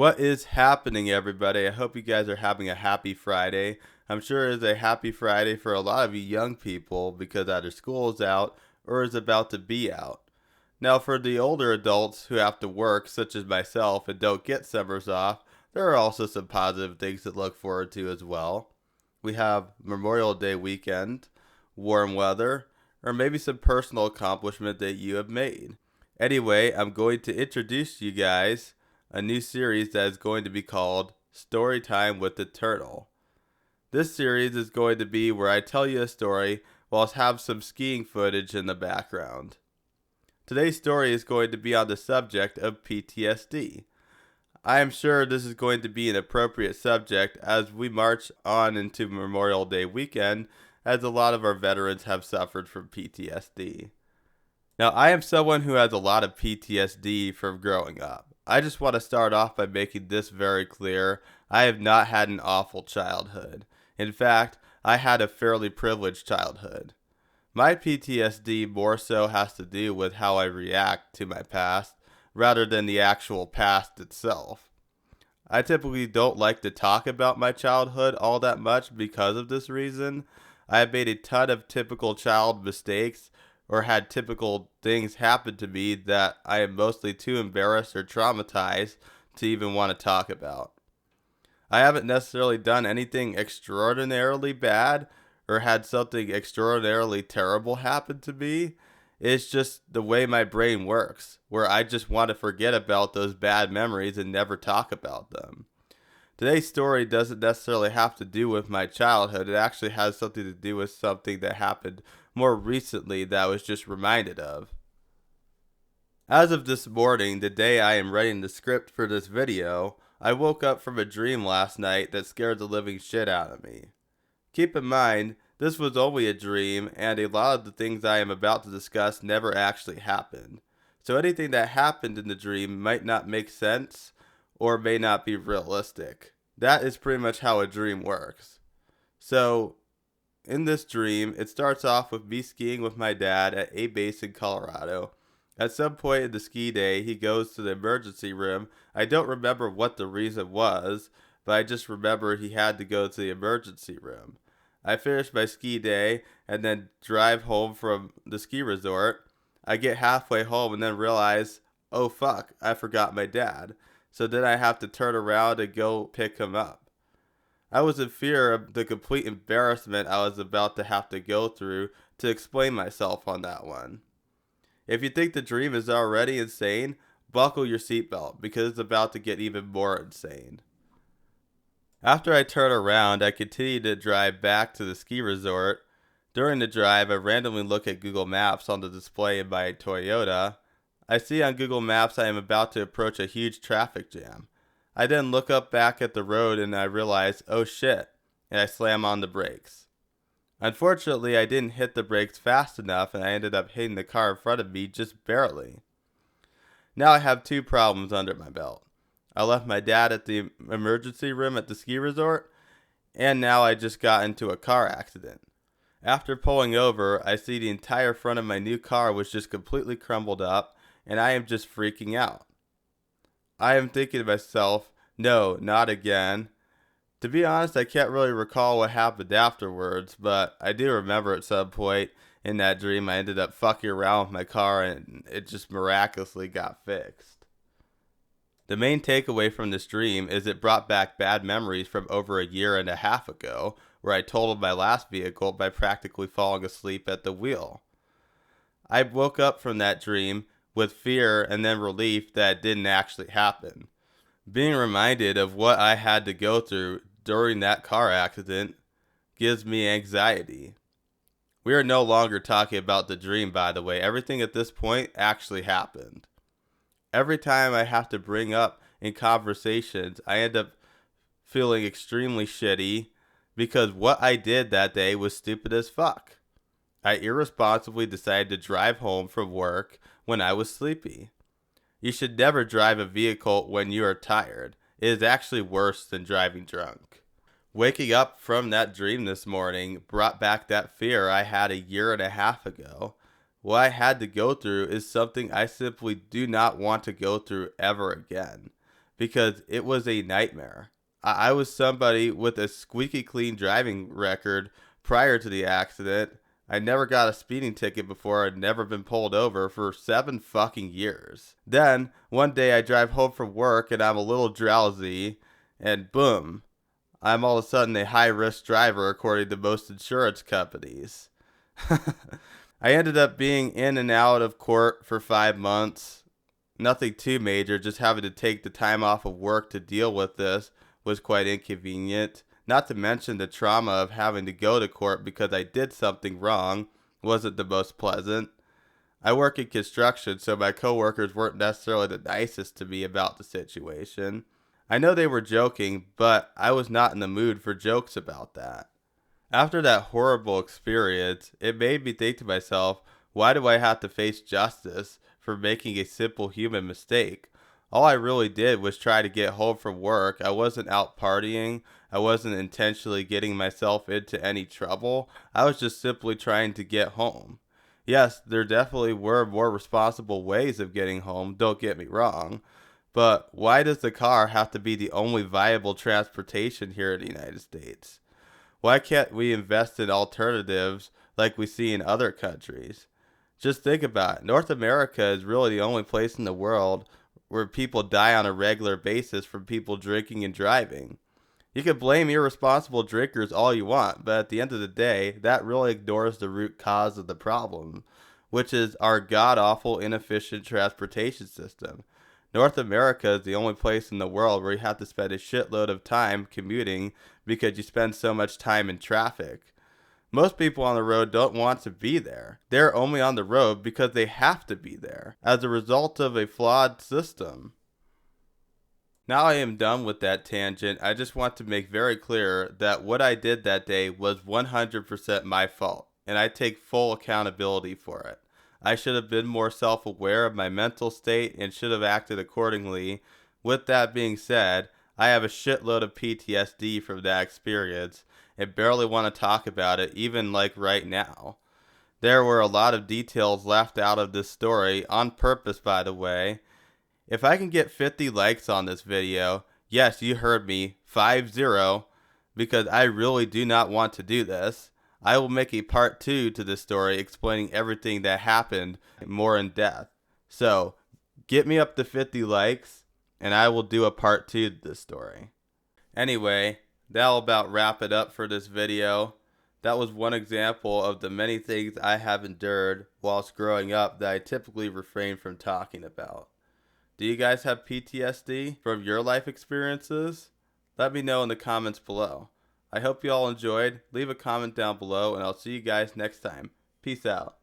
What is happening, everybody? I hope you guys are having a happy Friday. I'm sure it's a happy Friday for a lot of you young people because either school is out or is about to be out. Now, for the older adults who have to work, such as myself, and don't get summers off, there are also some positive things to look forward to as well. We have Memorial Day weekend, warm weather, or maybe some personal accomplishment that you have made. Anyway, I'm going to introduce you guys a new series that is going to be called Storytime with the Turtle. This series is going to be where I tell you a story whilst have some skiing footage in the background. Today's story is going to be on the subject of PTSD. I am sure this is going to be an appropriate subject as we march on into Memorial Day weekend, as a lot of our veterans have suffered from PTSD. Now, I am someone who has a lot of PTSD from growing up. I just want to start off by making this very clear. I have not had an awful childhood. In fact, I had a fairly privileged childhood. My PTSD more so has to do with how I react to my past rather than the actual past itself. I typically don't like to talk about my childhood all that much because of this reason. I have made a ton of typical child mistakes or had typical things happen to me that I am mostly too embarrassed or traumatized to even want to talk about. I haven't necessarily done anything extraordinarily bad or had something extraordinarily terrible happen to me. It's just the way my brain works, where I just want to forget about those bad memories and never talk about them. Today's story doesn't necessarily have to do with my childhood. It actually has something to do with something that happened more recently that I was just reminded of. As of this morning, the day I am writing the script for this video, I woke up from a dream last night that scared the living shit out of me. Keep in mind, this was only a dream, and a lot of the things I am about to discuss never actually happened. So anything that happened in the dream might not make sense, or may not be realistic. That is pretty much how a dream works. So, in this dream, it starts off with me skiing with my dad at a base in Colorado. At some point in the ski day, he goes to the emergency room. I don't remember what the reason was, but I just remember he had to go to the emergency room. I finish my ski day and then drive home from the ski resort. I get halfway home and then realize, oh fuck, I forgot my dad. So then I have to turn around and go pick him up. I was in fear of the complete embarrassment I was about to have to go through to explain myself on that one. If you think the dream is already insane, buckle your seatbelt because it's about to get even more insane. After I turn around, I continue to drive back to the ski resort. During the drive, I randomly look at Google Maps on the display in my Toyota. I see on Google Maps I am about to approach a huge traffic jam. I then look up back at the road and I realize, oh shit, and I slam on the brakes. Unfortunately, I didn't hit the brakes fast enough and I ended up hitting the car in front of me just barely. Now I have two problems under my belt. I left my dad at the emergency room at the ski resort, and now I just got into a car accident. After pulling over, I see the entire front of my new car was just completely crumbled up, and I am just freaking out. I am thinking to myself, no, not again. To be honest, I can't really recall what happened afterwards, but I do remember at some point in that dream I ended up fucking around with my car and it just miraculously got fixed. The main takeaway from this dream is it brought back bad memories from over a year and a half ago, where I totaled my last vehicle by practically falling asleep at the wheel. I woke up from that dream with fear and then relief that it didn't actually happen. Being reminded of what I had to go through during that car accident gives me anxiety. We are no longer talking about the dream, by the way. Everything at this point actually happened. Every time I have to bring up in conversations, I end up feeling extremely shitty because what I did that day was stupid as fuck. I irresponsibly decided to drive home from work when I was sleepy. You should never drive a vehicle when you are tired. It is actually worse than driving drunk. Waking up from that dream this morning brought back that fear I had a year and a half ago. What I had to go through is something I simply do not want to go through ever again. because it was a nightmare. I was somebody with a squeaky clean driving record prior to the accident. I never got a speeding ticket before. I'd never been pulled over for 7 fucking years. Then, one day I drive home from work and I'm a little drowsy, and boom, I'm all of a sudden a high-risk driver according to most insurance companies. I ended up being in and out of court for 5 months. Nothing too major, just having to take the time off of work to deal with this was quite inconvenient. Not to mention the trauma of having to go to court because I did something wrong wasn't the most pleasant. I work in construction, so my coworkers weren't necessarily the nicest to me about the situation. I know they were joking, but I was not in the mood for jokes about that. After that horrible experience, it made me think to myself, why do I have to face justice for making a simple human mistake? All I really did was try to get home from work. I wasn't out partying. I wasn't intentionally getting myself into any trouble. I was just simply trying to get home. Yes, there definitely were more responsible ways of getting home, don't get me wrong. But why does the car have to be the only viable transportation here in the United States? Why can't we invest in alternatives like we see in other countries? Just think about it. North America is really the only place in the world where people die on a regular basis from people drinking and driving. You can blame irresponsible drinkers all you want, but at the end of the day, that really ignores the root cause of the problem, which is our god-awful inefficient transportation system. North America is the only place in the world where you have to spend a shitload of time commuting because you spend so much time in traffic. Most people on the road don't want to be there. They're only on the road because they have to be there as a result of a flawed system. Now I am done with that tangent. I just want to make very clear that what I did that day was 100% my fault, and I take full accountability for it. I should have been more self-aware of my mental state and should have acted accordingly. With that being said, I have a shitload of PTSD from that experience and barely want to talk about it, even like right now. There were a lot of details left out of this story, on purpose by the way. If I can get 50 likes on this video, yes, you heard me, 50, because I really do not want to do this, I will make a part 2 to this story explaining everything that happened more in depth. So, get me up to 50 likes, and I will do a part 2 to this story. Anyway, that'll about wrap it up for this video. That was one example of the many things I have endured whilst growing up that I typically refrain from talking about. Do you guys have PTSD from your life experiences? Let me know in the comments below. I hope you all enjoyed. Leave a comment down below and I'll see you guys next time. Peace out.